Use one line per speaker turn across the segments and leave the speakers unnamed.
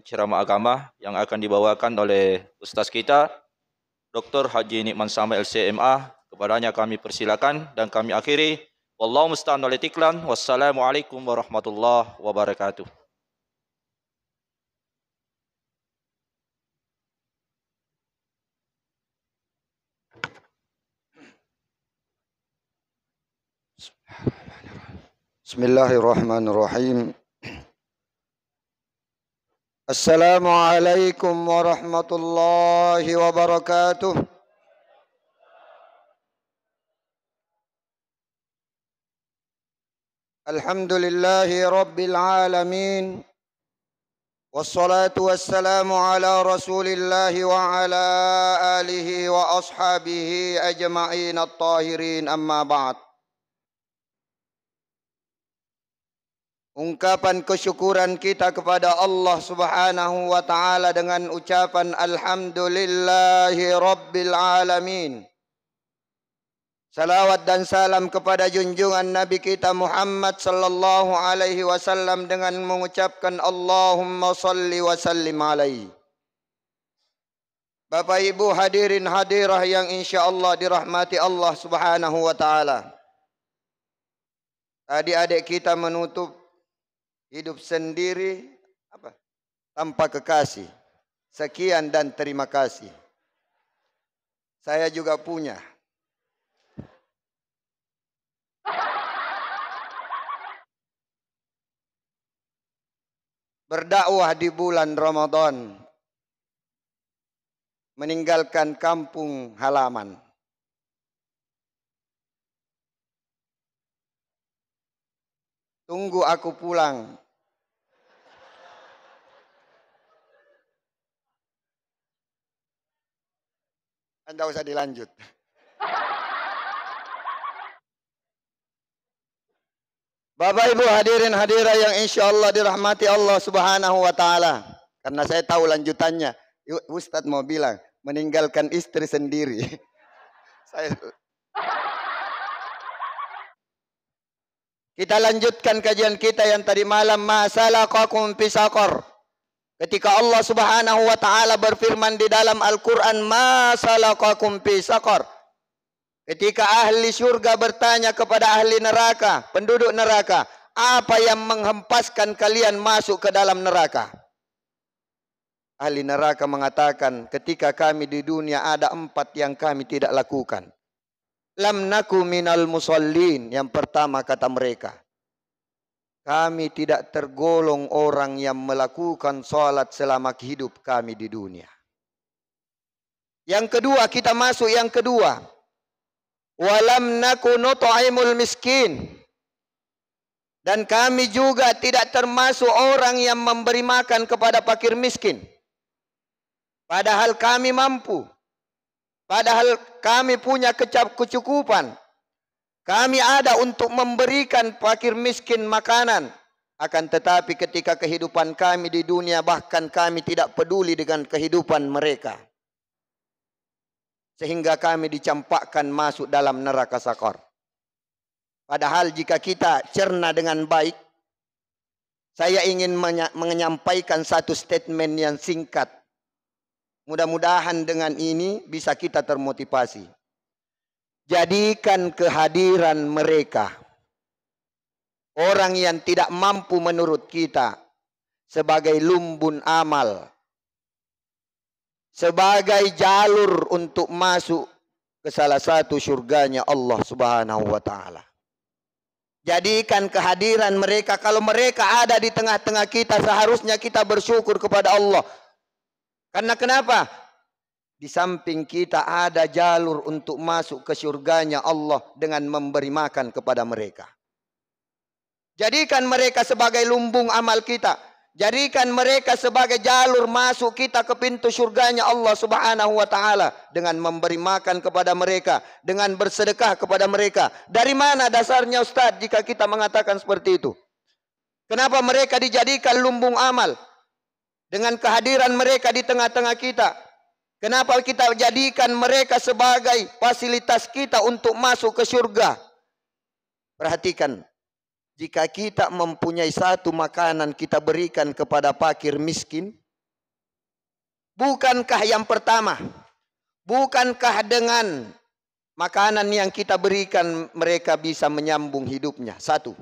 ceramah agama yang akan dibawakan oleh Ustaz kita, Dr. Haji Nikman Sama LCMA. Kepadanya kami persilakan dan kami akhiri. Wallahu musta'an wal itiklan. Wassalamualaikum warahmatullahi wabarakatuh.
Bismillahirrahmanirrahim. Assalamualaikum warahmatullahi wabarakatuh. Alhamdulillahi rabbil alamin. Wassalatu wassalamu ala rasulillahi wa ala alihi wa ashabihi ajma'in at-tahirin, amma ba'd. Ungkapan kesyukuran kita kepada Allah Subhanahu wa taala dengan ucapan alhamdulillahi rabbil alamin. Salawat dan salam kepada junjungan Nabi kita Muhammad sallallahu alaihi wasallam dengan mengucapkan Allahumma salli wa sallim alaihi. Bapak Ibu hadirin hadirah yang insyaallah dirahmati Allah Subhanahu wa taala. Adik-adik kita menutup hidup sendiri tanpa kekasih. Sekian dan terima kasih. Saya juga punya. Berdakwah di bulan Ramadan. Meninggalkan kampung halaman. Tunggu aku pulang. Anda usah dilanjut. Bapak Ibu hadirin hadirat yang insya Allah dirahmati Allah Subhanahu wa taala. Karena saya tahu lanjutannya. Ustadz mau bilang meninggalkan istri sendiri. Kita lanjutkan kajian kita yang tadi malam, ma salakakum fi saqar. Ketika Allah Subhanahu wa taala berfirman di dalam Al-Qur'an, ma salakakum fi saqar. Ketika ahli surga bertanya kepada ahli neraka, penduduk neraka, apa yang menghempaskan kalian masuk ke dalam neraka? Ahli neraka mengatakan, ketika kami di dunia ada 4 yang kami tidak lakukan. Lam naku minal musallin. Yang pertama kata mereka, kami tidak tergolong orang yang melakukan salat selama hidup kami di dunia. Yang kedua, kita masuk yang kedua. Walam naku nut'imul miskin. Dan kami juga tidak termasuk orang yang memberi makan kepada fakir miskin. Padahal kami mampu. Padahal kami punya kecukupan. Kami ada untuk memberikan fakir miskin makanan. Akan tetapi ketika kehidupan kami di dunia, bahkan kami tidak peduli dengan kehidupan mereka. Sehingga kami dicampakkan masuk dalam neraka sakor. Padahal jika kita cerna dengan baik, saya ingin menyampaikan satu statement yang singkat. Mudah-mudahan dengan ini bisa kita termotivasi. Jadikan kehadiran mereka, orang yang tidak mampu menurut kita, sebagai lumbun amal. Sebagai jalur untuk masuk ke salah satu surganya Allah Subhanahu wa ta'ala. Jadikan kehadiran mereka, kalau mereka ada di tengah-tengah kita, seharusnya kita bersyukur kepada Allah. Karena kenapa? Di samping kita ada jalur untuk masuk ke surganya Allah dengan memberi makan kepada mereka. Jadikan mereka sebagai lumbung amal kita. Jadikan mereka sebagai jalur masuk kita ke pintu surganya Allah Subhanahu wa ta'ala. Dengan memberi makan kepada mereka. Dengan bersedekah kepada mereka. Dari mana dasarnya Ustaz jika kita mengatakan seperti itu? Kenapa mereka dijadikan lumbung amal? Dengan kehadiran mereka di tengah-tengah kita. Kenapa kita jadikan mereka sebagai fasilitas kita untuk masuk ke surga? Perhatikan. Jika kita mempunyai satu makanan kita berikan kepada fakir miskin, Bukankah yang pertama, bukankah dengan makanan yang kita berikan mereka bisa menyambung hidupnya? Satu.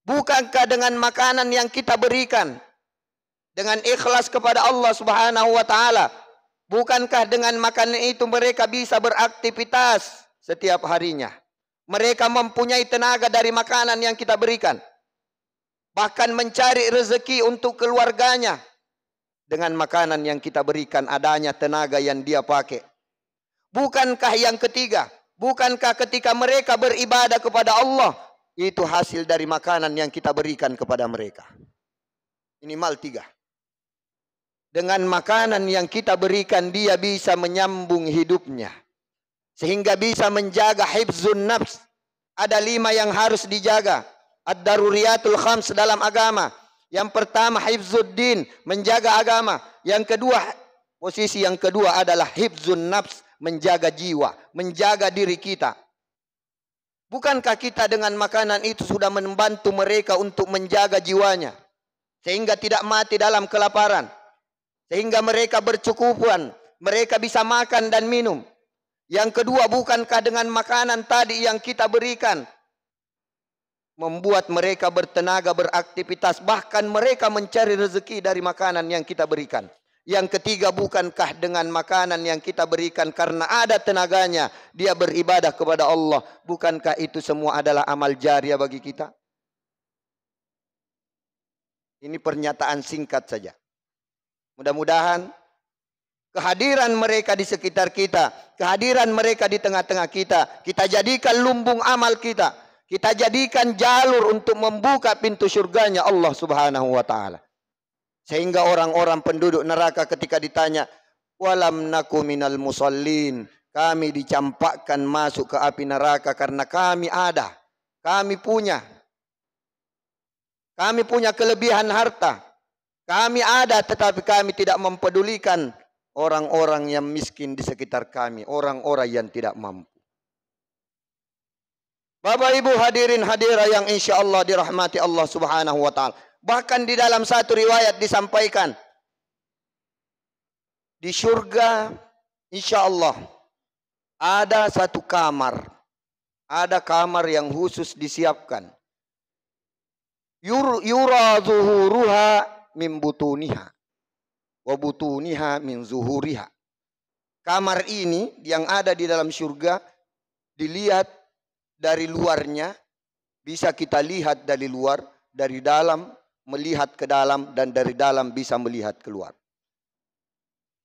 Bukankah dengan makanan yang kita berikan dengan ikhlas kepada Allah Subhanahu wa taala, bukankah dengan makanan itu mereka bisa beraktivitas setiap harinya? Mereka mempunyai tenaga dari makanan yang kita berikan. Bahkan mencari rezeki untuk keluarganya. Dengan makanan yang kita berikan adanya tenaga yang dia pakai. Bukankah yang ketiga, bukankah ketika mereka beribadah kepada Allah, itu hasil dari makanan yang kita berikan kepada mereka. Minimal 3. Dengan makanan yang kita berikan dia bisa menyambung hidupnya. Sehingga bisa menjaga hifzun nafs. Ada 5 yang harus dijaga. Ad-daruriyatul khams dalam agama. Yang pertama hifzuddin, menjaga agama. Yang kedua, posisi yang kedua adalah hifzun nafs, menjaga jiwa, menjaga diri kita. Bukankah kita dengan makanan itu sudah membantu mereka untuk menjaga jiwanya? Sehingga tidak mati dalam kelaparan. Sehingga mereka bercukupan, mereka bisa makan dan minum. Yang kedua, bukankah dengan makanan tadi yang kita berikan membuat mereka bertenaga, beraktivitas, bahkan mereka mencari rezeki dari makanan yang kita berikan. Yang ketiga, bukankah dengan makanan yang kita berikan karena ada tenaganya dia beribadah kepada Allah, bukankah itu semua adalah amal jariah bagi kita? Ini pernyataan singkat saja. Mudah-mudahan kehadiran mereka di sekitar kita, kehadiran mereka di tengah-tengah kita, kita jadikan lumbung amal kita. Kita jadikan jalur untuk membuka pintu surganya Allah Subhanahu wa taala. Sehingga orang-orang penduduk neraka ketika ditanya, walam naku minal musallin, kami dicampakkan masuk ke api neraka karena kami ada, kami punya kelebihan harta, kami ada tetapi kami tidak mempedulikan orang-orang yang miskin di sekitar kami, orang-orang yang tidak mampu. Bapak Ibu hadirin hadirat yang insya Allah dirahmati Allah Subhanahu wa taala. Bahkan di dalam satu riwayat disampaikan, di surga insya Allah ada satu kamar. Ada kamar yang khusus disiapkan. Yura zuhuruha min butuniha wa butuniha min zuhuriha. Kamar ini yang ada di dalam surga dilihat dari luarnya, bisa kita lihat dari luar, dari dalam melihat ke dalam, dan dari dalam bisa melihat keluar.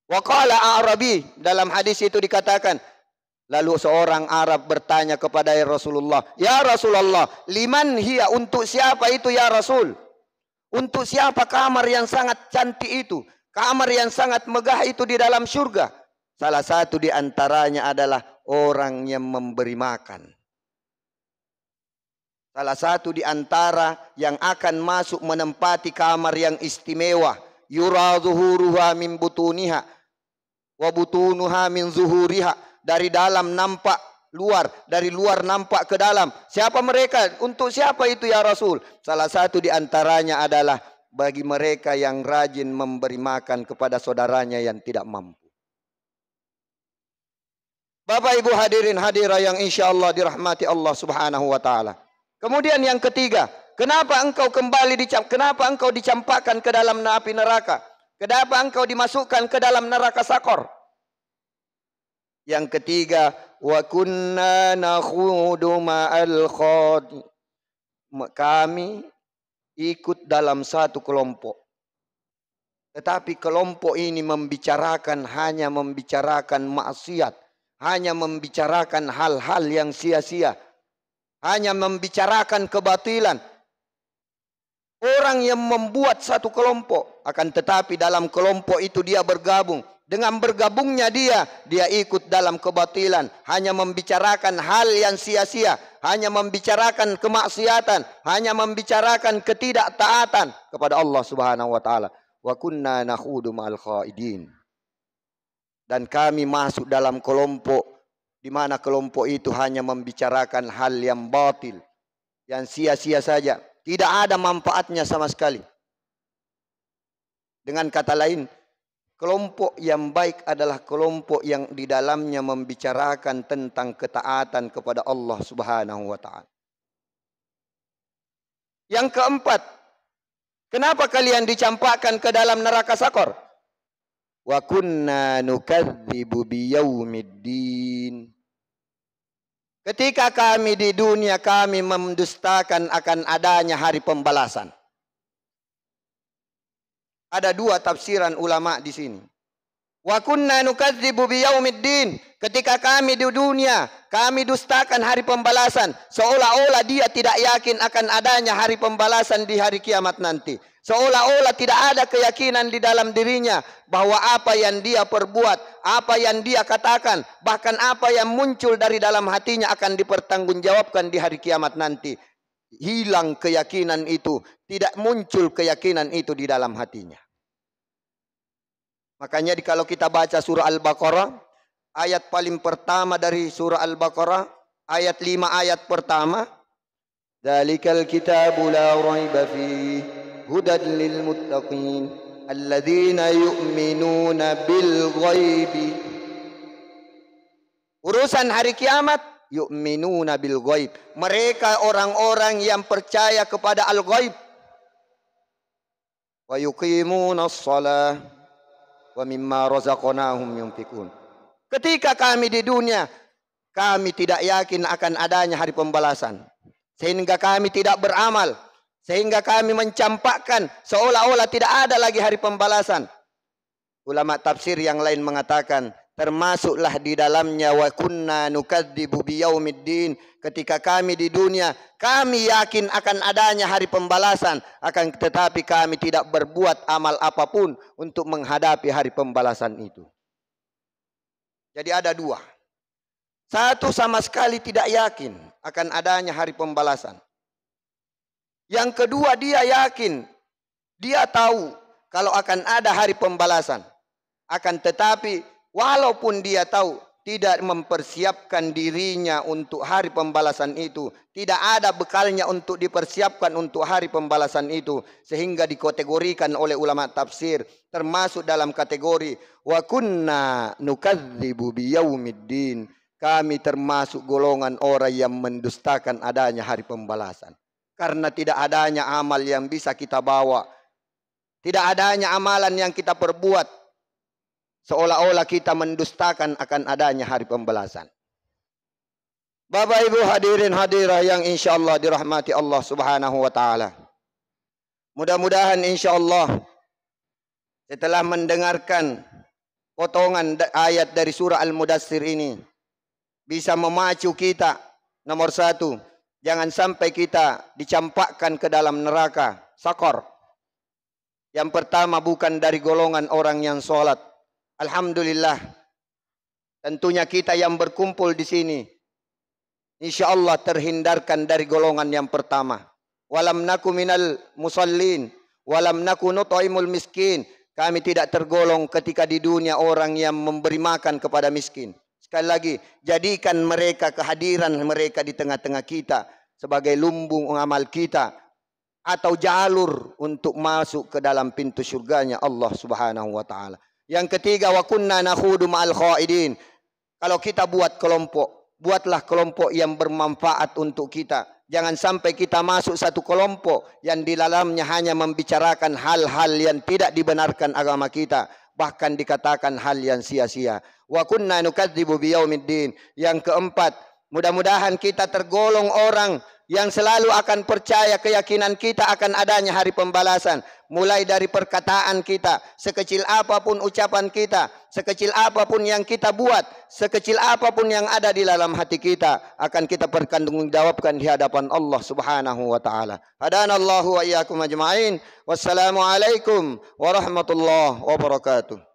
Wa qala Arabi, dalam hadis itu dikatakan, lalu seorang Arab bertanya kepada Rasulullah, ya Rasulullah, liman hiya, untuk siapa itu ya Rasul? Untuk siapa kamar yang sangat cantik itu, kamar yang sangat megah itu di dalam surga? Salah satu di antaranya adalah orang yang memberi makan. Salah satu di antara yang akan masuk menempati kamar yang istimewa. Yura zuhuruha min butuniha wa butunuha min zuhuriha. Dari dalam nampak luar, dari luar nampak ke dalam. Siapa mereka? Untuk siapa itu ya Rasul? Salah satu di antaranya adalah bagi mereka yang rajin memberi makan kepada saudaranya yang tidak mampu. Bapak Ibu hadirin hadirat yang insya Allah dirahmati Allah Subhanahu wa taala. Kemudian yang ketiga, kenapa engkau kenapa engkau dicampakkan ke dalam api neraka? Kenapa engkau dimasukkan ke dalam neraka sakor? Yang ketiga, wa kunna nakhudu ma'al khadi. Kami ikut dalam satu kelompok. Tetapi kelompok ini hanya membicarakan maksiat, hanya membicarakan hal-hal yang sia-sia. Hanya membicarakan kebatilan. Orang yang membuat satu kelompok, akan tetapi dalam kelompok itu dia bergabung. Dengan bergabungnya dia ikut dalam kebatilan. Hanya membicarakan hal yang sia-sia. Hanya membicarakan kemaksiatan. Hanya membicarakan ketidaktaatan kepada Allah Subhanahu wa taala. Wa kunna nakhudu ma'al khaidin. Dan kami masuk dalam kelompok di mana kelompok itu hanya membicarakan hal yang batil, yang sia-sia saja, tidak ada manfaatnya sama sekali. Dengan kata lain, Kelompok yang baik adalah kelompok yang di dalamnya membicarakan tentang ketaatan kepada Allah Subhanahu wa taala. Yang keempat, kenapa kalian dicampakkan ke dalam neraka Sakor? Wa kunna nukadzibu biyaumiddin. Ketika kami di dunia, kami mendustakan akan adanya hari pembalasan. Ada dua tafsiran ulama di sini. Wa kunna nukadzibu biyaumiddin. Ketika kami di dunia, kami dustakan hari pembalasan. Seolah-olah dia tidak yakin akan adanya hari pembalasan di hari kiamat nanti. Seolah-olah tidak ada keyakinan di dalam dirinya bahwa apa yang dia perbuat, apa yang dia katakan, bahkan apa yang muncul dari dalam hatinya akan dipertanggungjawabkan di hari kiamat nanti. Hilang keyakinan itu, tidak muncul keyakinan itu di dalam hatinya. Makanya kalau kita baca surah Al-Baqarah, ayat paling pertama dari surah Al-Baqarah, ayat 5 ayat pertama, Dzalikal kitabu la raiba fihi hudan lil muttaqin alladzina yu'minuna bil ghaibi. Urusan hari kiamat, yu'minuna bil ghaib. Mereka orang-orang yang percaya kepada al-ghaib. Wa yuqimuna as-salah wa mimma razaqnahum yunfikun. Ketika kami di dunia, kami tidak yakin akan adanya hari pembalasan. Sehingga kami tidak beramal. Sehingga kami mencampakkan seolah-olah tidak ada lagi hari pembalasan. Ulama tafsir yang lain mengatakan, termasuklah di dalamnya wa kunna nukadzibu biyaumiddin. Ketika kami di dunia, kami yakin akan adanya hari pembalasan, akan tetapi kami tidak berbuat amal apapun untuk menghadapi hari pembalasan itu. Jadi ada dua. Satu, sama sekali tidak yakin akan adanya hari pembalasan. Yang kedua, dia yakin, dia tahu kalau akan ada hari pembalasan. Akan tetapi walaupun dia tahu, tidak mempersiapkan dirinya untuk hari pembalasan itu. Tidak ada bekalnya untuk dipersiapkan untuk hari pembalasan itu. Sehingga dikategorikan oleh ulama tafsir. Termasuk dalam kategori wa kunna nukadzibu biyaumiddin. Kami termasuk golongan orang yang mendustakan adanya hari pembalasan. Karena tidak adanya amal yang bisa kita bawa. Tidak adanya amalan yang kita perbuat. Seolah-olah kita mendustakan akan adanya hari pembalasan. Bapak Ibu hadirin hadirah yang insya Allah dirahmati Allah Subhanahu wa taala. Mudah-mudahan insya Allah setelah mendengarkan potongan ayat dari surah Al-Mudaththir ini bisa memacu kita, nomor satu, jangan sampai kita dicampakkan ke dalam neraka Sakor. Yang pertama, bukan dari golongan orang yang sholat. Alhamdulillah, tentunya kita yang berkumpul di sini, insya Allah terhindarkan dari golongan yang pertama. Walam naku minal musallin, walam naku nut'imul miskin. Kami tidak tergolong ketika di dunia orang yang memberi makan kepada miskin. Sekali lagi, jadikan mereka, kehadiran mereka di tengah-tengah kita sebagai lumbung amal kita atau jalur untuk masuk ke dalam pintu surganya Allah Subhanahu wa taala. Yang ketiga, wa kunna nakhudu ma'al khaidin. Kalau kita buat kelompok, buatlah kelompok yang bermanfaat untuk kita. Jangan sampai kita masuk satu kelompok yang di dalamnya hanya membicarakan hal-hal yang tidak dibenarkan agama kita, bahkan dikatakan hal yang sia-sia. Wa kunna nukadzibu biyaumiddin. Yang keempat, mudah-mudahan kita tergolong orang yang selalu akan percaya keyakinan kita akan adanya hari pembalasan. Mulai dari perkataan kita, sekecil apapun ucapan kita, sekecil apapun yang kita buat, sekecil apapun yang ada di dalam hati kita, akan kita pertanggungjawabkan di hadapan Allah Subhanahu wa taala. Hadanallahu wa iyyakum ajma'in. Wassalamualaikum warahmatullahi wabarakatuh.